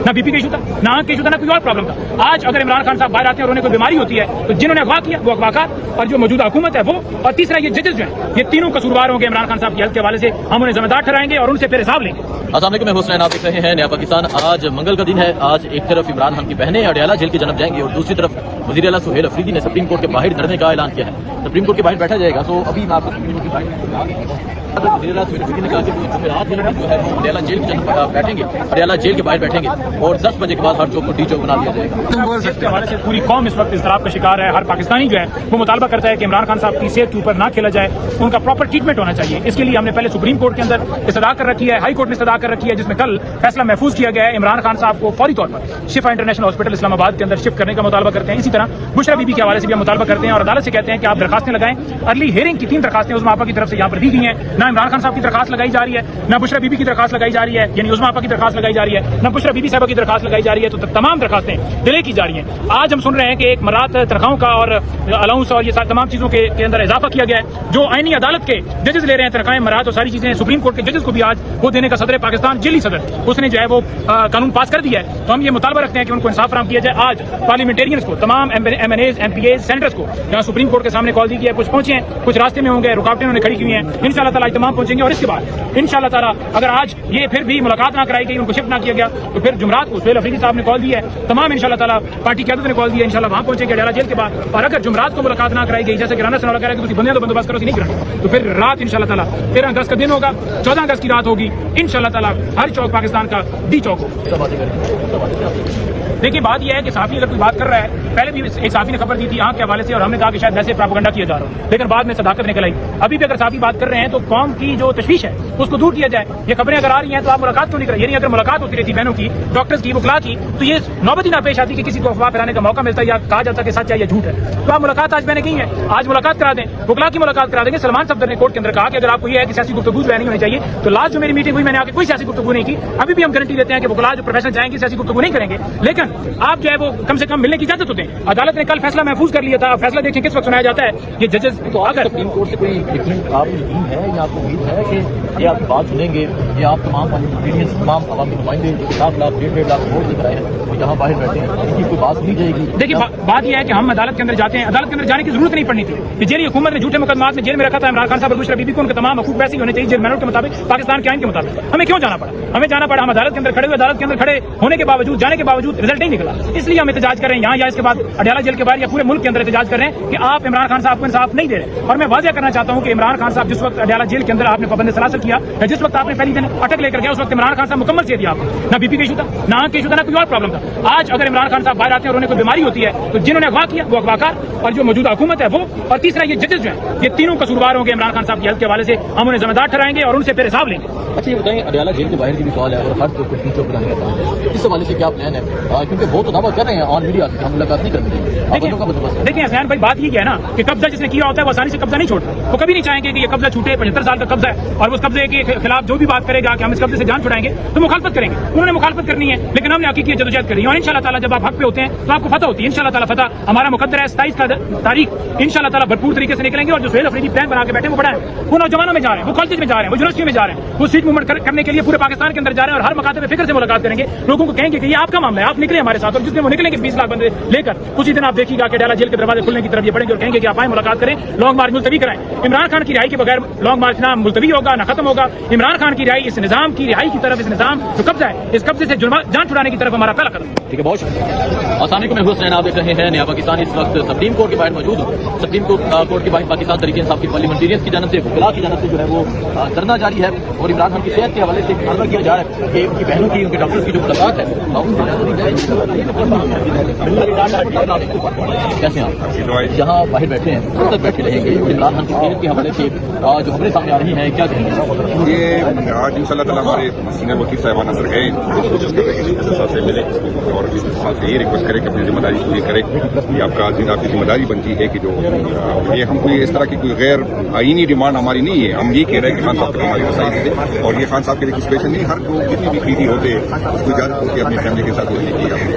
نہ B P کا issue تھا، نہ آنکھ کا ایشو تھا، نہ کوئی اور پرابلم تھا۔ آج اگر عمران خان صاحب باہر آتے ہیں اور انہیں کوئی بیماری ہوتی ہے تو جنہوں نے اغوا کیا وہ اغواکار، اور جو موجودہ حکومت ہے وہ، اور تیسرا یہ ججز جو ہیں یہ تینوں قصوروار ہوں گے عمران خان صاحب کی ہیلتھ کے حوالے سے، ہم انہیں ذمہ دار ٹھہرائیں گے اور ان سے پھر حساب لیں گے۔ السلام علیکم، میں حسین، آپ دیکھ رہے ہیں نیا پاکستان۔ آج منگل کا دن ہے۔ آج ایک طرف عمران خان کی بہنیں اڈیالہ جیل کی جانب جائیں گی اور دوسری طرف وزیر اعلیٰ سہیل افریدی نے سپریم کورٹ کے باہر دھرنے کا اعلان کیا ہے۔ سپریم کورٹ کے باہر بیٹھا جائے گا، تو ابھی میں آپ کو سپریم کورٹ کے باہر وزیر اعلیٰ سہیل افریدی نے کہا کہ جمعرات جو ہے اڈیالہ جیل کی جانب بیٹھیں گے، اڈیالہ جیل کے باہر بیٹھیں گے اور 10 بجے کے بعد ہر چوک کو ڈی چوک بنا دیا جائے گا۔ اس کے حوالے سے پوری قوم اس وقت اضطراب کا شکار ہے۔ ہر پاکستانی جو ہے وہ مطالبہ کرتا ہے کہ عمران خان صاحب کی صحت کے اوپر نہ کھیلا جائے، ان کا پراپر ٹریٹمنٹ ہونا چاہیے۔ اس کے لیے ہم نے پہلے سپریم کورٹ کے اندر استدعا کر رکھی ہے، ہائی کورٹ نے استدعا کر رکھی ہے، جس میں کل فیصلہ محفوظ کیا گیا ہے۔ عمران خان صاحب کو فوری طور پر شفا انٹرنیشنل ہاسپٹل اسلام آباد کے اندر شفٹ کرنے کا مطالبہ کرتے ہیں۔ اسی طرح بشرا بی بی کے حوالے سے بھی ہم مطالبہ کرتے ہیں اور عدالت سے کہتے ہیں کہ آپ درخواستیں لگائیں۔ ارلی ہیئرنگ کی 3 درخواستیں عظمی آپا کی طرف سے یہاں پر دی گئی ہیں، نہ عمران خان صاحب کی درخواست لگائی جا رہی ہے، نہ بشرا بی بی کی درخواست لگائی جا رہی ہے، یعنی عظمی آپا کی درخواست لگائی جا رہی ہے، نہ بشرا بی بی صاحبہ کی درخواست لگائی جا رہی ہے، تو تمام درخواستیں ڈیلے کی جا رہی ہیں۔ آج ہم سن رہے ہیں کہ ایک مرات تنخواہوں کا اور الاؤنس اور یہ تمام چیزوں کے اندر اضافہ کیا گیا ہے، جو آئینی عدالت کے ججز لے رہے ہیں تنخواہیں، مرات اور ساری چیزیں سپریم کورٹ کے ججز کو بھی آج وہ دینے کا صدر پاکستان جیلی صدر اس نے جو ہے وہ قانون پاس کر دیا ہے۔ تو ہم یہ مطالبہ رکھتے ہیں کہ ان کو انصاف فراہم کیا جائے۔ آج پارلیمنٹیرینز کو، تمام M N As, M P As, senators کو جہاں سپریم کورٹ کے سامنے کال دی گئی ہے، کچھ پہنچے ہیں، کچھ راستے میں ہوں گے، رکاوٹیں انہوں نے کھڑی کی ہوئی ہیں، انشاءاللہ تعالیٰ تمام پہنچیں گے۔ اور اس کے بعد انشاءاللہ تعالیٰ اگر آج یہ پھر بھی ملاقات نہ کرائی گئی، ان کو شفٹ نہ کیا گیا، تو پھر جمعرات کو سہیل افریدی صاحب نے کال دی ہے، تمام انشاءاللہ تعالیٰ پارٹی قیادت نے کال دی ہے، انشاءاللہ وہاں پہنچیں گے اڈیالہ جیل کے بعد۔ اور اگر جمعرات کو ملاقات نہ کرائی گئی، جیسے کہ رانا سنولا کہہ رہا ہے کہ بندیاں تو بندوبست کرو، نہیں کرنا، تو پھر رات انشاءاللہ تعالیٰ 13 اگست کا دن ہوگا، 14 اگست کی رات ہوگی، انشاءاللہ تعالیٰ ہر چوک پاکستان کا ڈی چوک ہو۔ دیکھیے بات یہ ہے کہ صحافی اگر کوئی بات کر رہا ہے، پہلے بھی ایک صحافی نے خبر دی تھی آنکھ کے حوالے سے اور ہم نے کہا کہ شاید ویسے پروپیگنڈا کیا جا رہا ہے، لیکن بعد میں صداقت نکل آئی۔ ابھی بھی اگر صحافی بات کر رہے ہیں تو قوم کی جو تشویش ہے اس کو دور کیا جائے۔ یہ خبریں اگر آ رہی ہیں تو آپ ملاقات کیوں نہیں کریں؟ یعنی اگر ملاقات ہوتی رہتی بہنوں کی، ڈاکٹرز کی، وکلا کی، تو یہ نوبت ہی نہ پیش آتی کہ کسی کو افواہ پھیلانے کا موقع ملتا ہے یا کہا جاتا کہ سچ ہے یا جھوٹ ہے۔ تو آپ ملاقات آج میں نے کی ہے، آج ملاقات کرا دیں، وکلا کی ملاقات کرا دیں گے۔ سلمان صفدر نے کورٹ کے اندر کہا کہ اگر آپ کو یہ ہے کہ سیاسی گفتگو جو نہیں ہونی چاہیے، تو لاسٹ جو میری میٹنگ ہوئی میں نے آ کے کوئی سیاسی گفتگو نہیں کی۔ ابھی بھی ہم گارنٹی دیتے ہیں کہ وکلا جو پروفیشنل جائیں گے سیاسی گفتگو نہیں کریں گے، لیکن آپ جو ہے وہ کم سے کم ملنے کی اجازت ہوتے ہیں۔ عدالت نے کل فیصلہ محفوظ کر لیا تھا، فیصلہ دیکھیں کس وقت سنایا جاتا ہے۔ یہ ججز تو اگر سپریم کورٹ سے کوئی یقین آپ کو یقین ہے یا آپ کو امید ہے کہ یہ آپ بات سنیں گے، یہ آپ تمام پارلیمنٹیرینز، تمام عوامی نمائندے جو 7 لاکھ 1.5 لاکھ ووٹ دکھ رہے ہیں وہ یہاں باہر بیٹھے ہیں، ان کی کوئی بات سنی جائے گی؟ دیکھیے بات یہ ہے کہ ہم عدالت کے اندر جاتے ہیں، عدالت کے اندر جانے کی ضرورت نہیں پڑنی تھی کہ جیلی حکومت نے جھوٹے مقدمات میں جیل میں رکھا تھا عمران خان صاحب اور بشرا بی بی کو، ان کے تمام حقوق ویسے ہی ہونے چاہیے جیل مینوٹ کے مطابق، پاکستان کے آئین کے مطابق۔ ہمیں کیوں جانا پڑا؟ ہمیں جانا پڑا، ہم عدالت کے اندر کھڑے ہوئے، عدالت کے اندر کھڑے ہونے کے باوجود، جانے کے باوجود رزلٹ نہیں نکلا، اس لیے ہم احتجاج کر رہے ہیں یہاں یا اس کے بعد اڈیالہ جیل کے باہر یا پورے ملک کے اندر احتجاج کر رہے ہیں کہ آپ عمران خان صاحب کو انصاف نہیں دے رہے۔ اور میں واضح کرنا چاہتا ہوں کہ عمران خان صاحب جس وقت اڈیالہ جیل کے اندر آپ نے پابند سلاسل کیا، جس وقت آپ نے پہلی دن اٹک لے کر گیا، اس وقت عمران خان صاحب مکمل صحت تھی، آپ نہ بی پی کا ایشو تھا، نہ آنکھ کا ایشو تھا، نہ کوئی اور پرابلم تھا۔ آج اگر عمران خان صاحب باہر آتے ہیں اور انہیں کوئی بیماری ہوتی ہے تو جنہوں نے اغوا کیا وہ اغواکار، اور جو موجودہ حکومت ہے وہ، اور تیسرا یہ ججز جو ہیں یہ تینوں قصوروار ہوں گے عمران خان صاحب کی ہیلتھ کے حوالے سے، ہم انہیں ذمہ دار ٹھہرائیں گے اور ان سے پھر حساب لیں گے۔ اچھا یہ بتائیں، اڈیالہ جیل کے باہر کی بھی کال ہے اور ہر چوک کو ڈی چوک بنانے کا کام ہے، اس حوالے سے کیا پلان ہے؟ کیونکہ وہ تو دعویٰ کر رہے ہیں آن میڈیا سے ہم ملاقات نہیں کرنے دیں گے۔ دیکھیں حسین بھائی بات یہ ہے نا کہ قبضہ جس نے کیا ہوتا ہے وہ آسانی سے قبضہ نہیں چھوڑتا، وہ کبھی نہیں چاہیں گے کہ یہ قبضہ چھوٹے۔ 75 سال کا قبضہ ہے اور اس قبضے کے خلاف جو بھی بات کرے گا کہ ہم اس قبضے سے جان چھڑائیں گے تو مخالفت کریں گے، انہوں نے مخالفت کرنی ہے، لیکن ہم نے حقیقی جدوجہد کرنی ہے اور انشاءاللہ تعالیٰ جب آپ حق پہ ہوتے ہیں تو آپ کو فتح ہوتی ہے۔ انشاءاللہ تعالیٰ فتح ہمارا مقدر ہے، 27 تاریخ انشاءاللہ تعالیٰ بھرپور طریقے سے نکلیں گے۔ اور جو سہیل افریدی پلان بنا کے بیٹھے وہ بڑا ہے، وہ نوجوانوں میں جا رہے ہیں، وہ کالج میں جا رہے ہیں، وہ یونیورسٹی میں جا رہے ہیں، وہ سیٹ موومنٹ کرنے کے لیے پورے پاکستان کے اندر جا رہے ہیں اور ہر مکاتب فکر سے ملاقات کریں گے، لوگوں کو کہیں گے کہ یہ آپ کا معاملہ ہے، آپ نکلیں ہمارے ساتھ۔ اور جس دن وہ نکلیں گے 20 لاکھ بندے لے کر، اسی دن آپ دیکھیے گا کہ اڈیالہ جیل کے دروازے کھلنے کی طرف یہ بڑھیں گے اور کہیں گے کہ آپ آئیں ملاقات کریں، لانگ مارچ ملتوی کرائیں۔ عمران خان کی رہائی کے بغیر لانگ مارچ نہ ملتوی ہوگا نہ ختم ہوگا۔ عمران خان کی رہائی اس نظام کی رہائی کی طرف، اس نظام جو قبضہ ہے اس قبضے سے جان چھڑانے کی طرف ہمارا پہلا قدم۔ ٹھیک ہے، بہت شکریہ۔ السلام علیکم، میں حسین، آپ دیکھ رہے ہیں نیا پاکستان۔ اس وقت سپریم کورٹ کے باہر موجود ہوں۔ سپریم کورٹ کے باہر پاکستان تحریک انصاف کی پارلیمنٹیرینز کی جانب سے، وکلاء کی جانب سے جو ہے وہ دھرنا جاری ہے اور عمران خان کی صحت کے حوالے سے مطالبہ کیا جا رہا ہے کہ ان کی بہنوں کی، ان کے ڈاکٹرز کی جو ملاقات ہے کیسے آپ یہاں باہر بیٹھے ہیں کب تک بیٹھے رہیں گے؟ عمران خان کی صحت کے حوالے سے جو خبریں سامنے آ رہی ہیں کیا کہیں گے؟ یہ آج ان شاء اللہ تعالیٰ ہمارے سینئر وکیل صاحبان اندر گئے صاحب سے ملے اور اس سے یہ ریکویسٹ کرے کہ اپنی ذمہ داری پوری کرے۔ یہ آپ کی ذمہ داری بنتی ہے کہ جو یہ ہم کوئی اس طرح کی کوئی غیر آئینی ڈیمانڈ ہماری نہیں ہے، ہم یہ کہہ رہے ہیں کہ خان صاحب تک ہماری رسائی دے اور یہ خان صاحب کے لیے اسپیشل نہیں، ہر کوئی جتنی بھی قیدی ہوتے اس کو اجازت ہوتی ہے اپنی فیملی کے ساتھ ہونے کی، اپنے